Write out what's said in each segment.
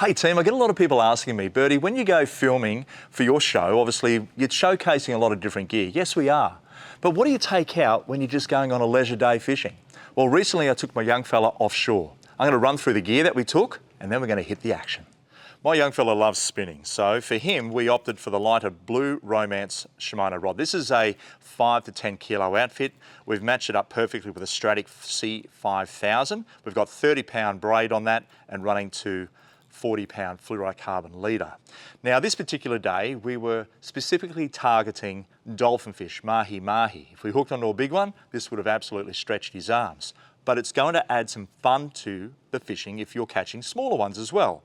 Hey team, I get a lot of people asking me, Bertie, when you go filming for your show, obviously you're showcasing a lot of different gear. Yes, we are. But what do you take out when you're just going on a leisure day fishing? Well, recently I took my young fella offshore. I'm going to run through the gear that we took and then we're going to hit the action. My young fella loves spinning, so for him we opted for the lighter Blue Romance Shimano rod. This is a 5 to 10 kilo outfit. We've matched it up perfectly with a Stratic C5000. We've got 30-pound braid on that and running to 40-pound fluorocarbon leader. Now this particular day we were specifically targeting dolphin fish, Mahi Mahi. If we hooked onto a big one, this would have absolutely stretched his arms. But it's going to add some fun to the fishing if you're catching smaller ones as well.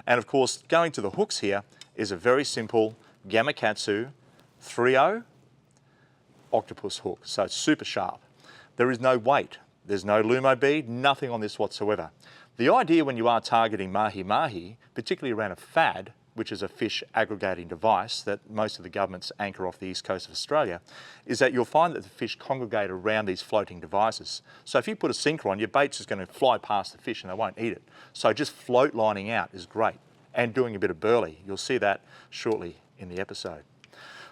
And of course, going to the hooks here is a very simple Gamakatsu 3.0 octopus hook. So it's super sharp. There is no weight. There's no lumo bead, nothing on this whatsoever. The idea when you are targeting Mahi Mahi, particularly around a FAD, which is a fish aggregating device that most of the governments anchor off the east coast of Australia, is that you'll find that the fish congregate around these floating devices. So if you put a sinker on, your bait's just going to fly past the fish and they won't eat it. So just float lining out is great, and doing a bit of burley. You'll see that shortly in the episode.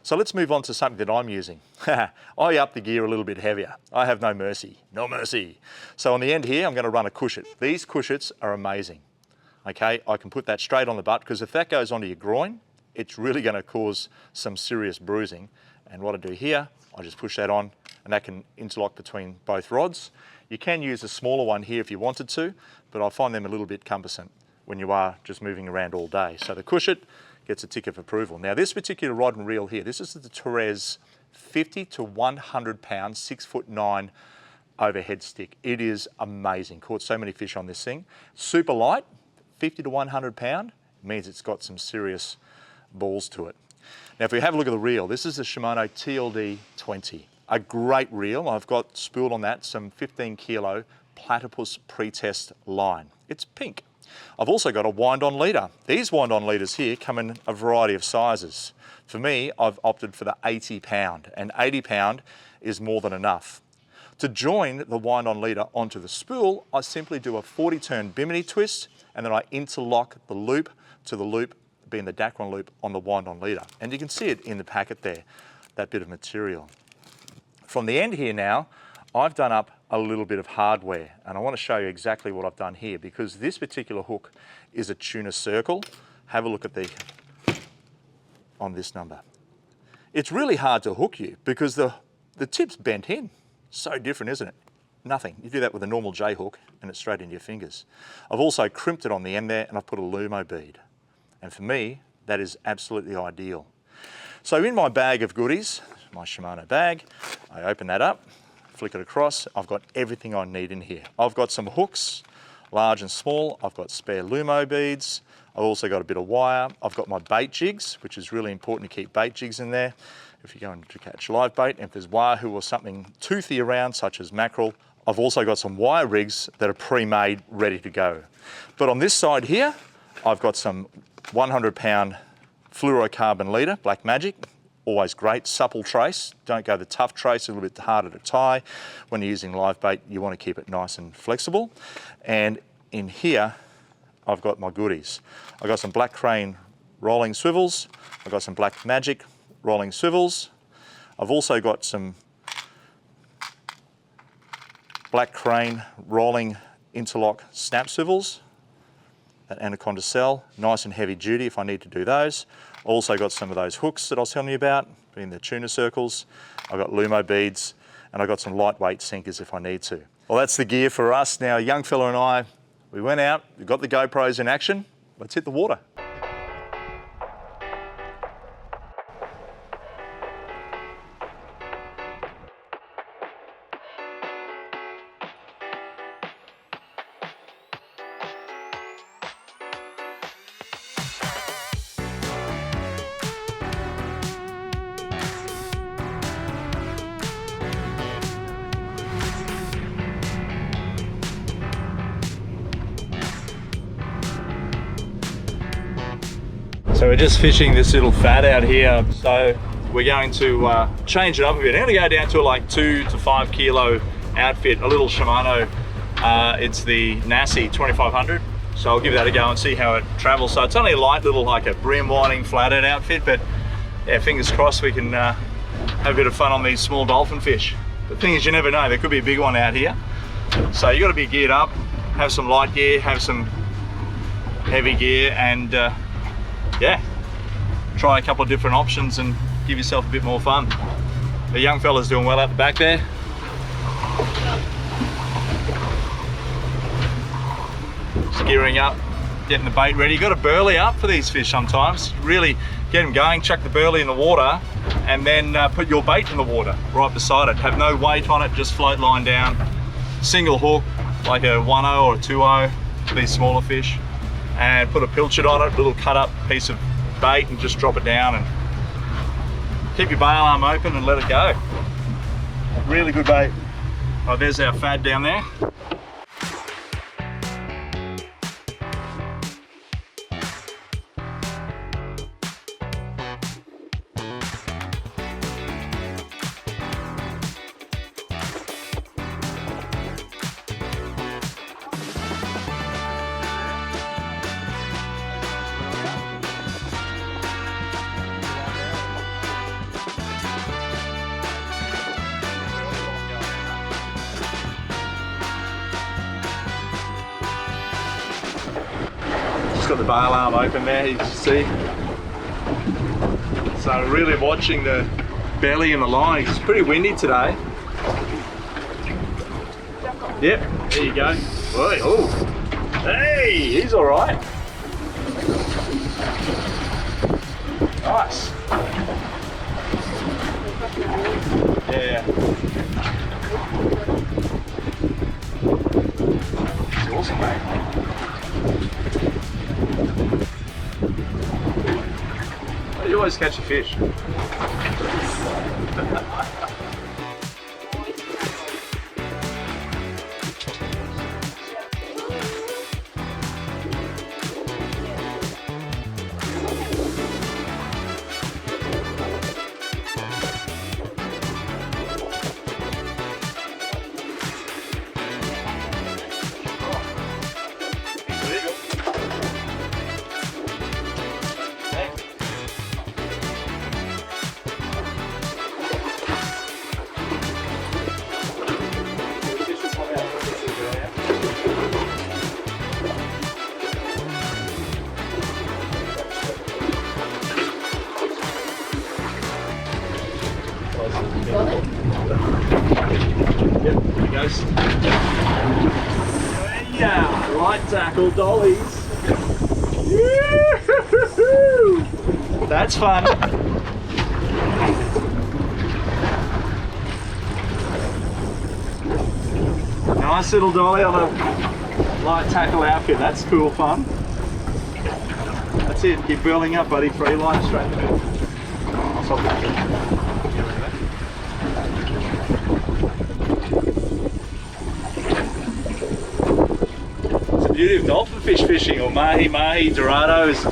So let's move on to something that I'm using. I up the gear a little bit heavier. I have no mercy, no mercy. So on the end here, I'm going to run a cushion. These cushiots are amazing. Okay, I can put that straight on the butt because if that goes onto your groin, it's really going to cause some serious bruising. And what I do here, I just push that on and that can interlock between both rods. You can use a smaller one here if you wanted to, but I find them a little bit cumbersome when you are just moving around all day. So the cushion gets a tick of approval. Now this particular rod and reel here, this is the Torres 50 to 100 pound, 6'9" overhead stick. It is amazing. Caught so many fish on this thing. Super light. 50 to 100 pound means it's got some serious balls to it. Now if we have a look at the reel, this is the Shimano TLD 20, a great reel. I've got spooled on that some 15 kilo platypus pre-test line. It's pink. I've also got a wind-on leader. These wind-on leaders here come in a variety of sizes. For me, I've opted for the 80 pound, and 80 pound is more than enough. To join the wind-on leader onto the spool, I simply do a 40-turn bimini twist, and then I interlock the loop to the loop, being the Dacron loop on the wind-on leader. And you can see it in the packet there, that bit of material. From the end here now, I've done up a little bit of hardware, and I want to show you exactly what I've done here because this particular hook is a tuna circle. Have a look at on this number. It's really hard to hook you because the tip's bent in. So different, isn't it? Nothing. You do that with a normal J hook and it's straight into your fingers. I've also crimped it on the end there and I've put a lumo bead. And for me, that is absolutely ideal. So in my bag of goodies, my Shimano bag, I open that up, flick it across. I've got everything I need in here. I've got some hooks, large and small. I've got spare lumo beads. I've also got a bit of wire. I've got my bait jigs, which is really important to keep bait jigs in there. If you're going to catch live bait, and if there's wahoo or something toothy around, such as mackerel, I've also got some wire rigs that are pre-made, ready to go. But on this side here, I've got some 100-pound fluorocarbon leader, Black Magic, always great, supple trace. Don't go the tough trace, a little bit harder to tie. When you're using live bait, you want to keep it nice and flexible. And in here, I've got my goodies. I've got some Black Crane rolling swivels. I've got some Black Magic rolling swivels. I've also got some Black Crane rolling interlock snap swivels, that Anaconda cell, nice and heavy duty if I need to do those. Also got some of those hooks that I was telling you about, being the tuna circles. I've got lumo beads, and I've got some lightweight sinkers if I need to. Well, that's the gear for us. Now, a young fella and I, we went out, we got the GoPros in action. Let's hit the water. So we're just fishing this little fat out here. So we're going to change it up a bit. I'm going to go down to like 2 to 5 kilo outfit, a little Shimano. It's the Nasi 2500. So I'll give that a go and see how it travels. So it's only a light little, like a brim winding flathead outfit, but yeah, fingers crossed we can have a bit of fun on these small dolphin fish. The thing is, you never know, there could be a big one out here. So you got to be geared up, have some light gear, have some heavy gear, and yeah, try a couple of different options and give yourself a bit more fun. The young fella's doing well out the back there. Just gearing up, getting the bait ready. You got to burley up for these fish sometimes. Really get them going, chuck the burley in the water, and then put your bait in the water right beside it. Have no weight on it, just float line down. Single hook, like a 1-0 or a 2-0 for these smaller fish. And put a pilchard on it, a little cut up piece of bait, and just drop it down and keep your bail arm open and let it go. Really good bait. Oh, there's our fad down there. Got the bail arm open there, you can see. So really watching the belly and the line. It's pretty windy today. Yep, there you go. Oh, hey, he's all right. Nice. Yeah. It's awesome, mate. You always catch a fish. Yep, there he goes. Yeah, light tackle dollies. That's fun. Nice little dolly on a light tackle outfit. That's cool fun. That's it. Keep burling up, buddy. Free line straight in the middle. I'll stop that. Beauty of dolphin fish fishing, or mahi mahi, dorados.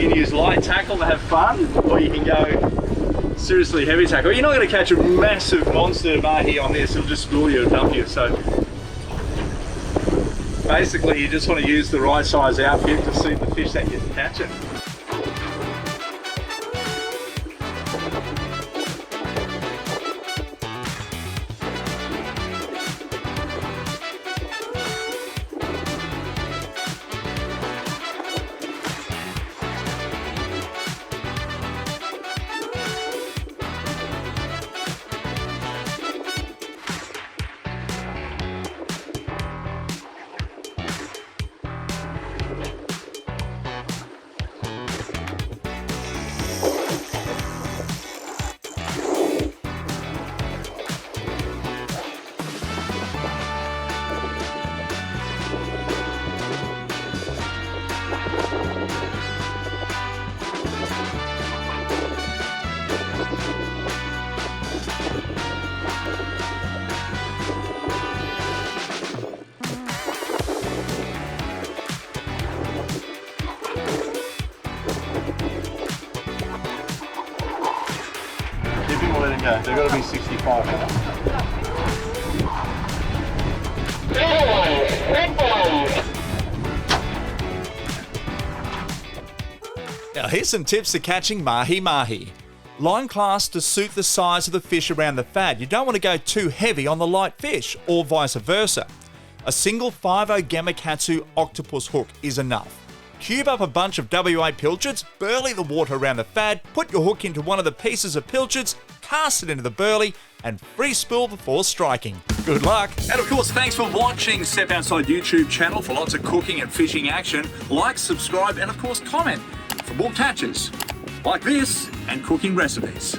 You can use light tackle to have fun, or you can go seriously heavy tackle. You're not going to catch a massive monster mahi on this, it'll just spool you and dump you. So basically you just want to use the right size outfit to suit the fish that you're catching. Yeah, they've got to be 65. Now here's some tips for catching Mahi Mahi. Line class to suit the size of the fish around the fad. You don't want to go too heavy on the light fish, or vice versa. A single 5/0 Gamakatsu octopus hook is enough. Cube up a bunch of WA pilchards, burley the water around the fad, put your hook into one of the pieces of pilchards, cast it into the burley, and free spool before striking. Good luck. And of course, thanks for watching Step Outside YouTube channel for lots of cooking and fishing action. Like, subscribe, and of course comment for more catches like this and cooking recipes.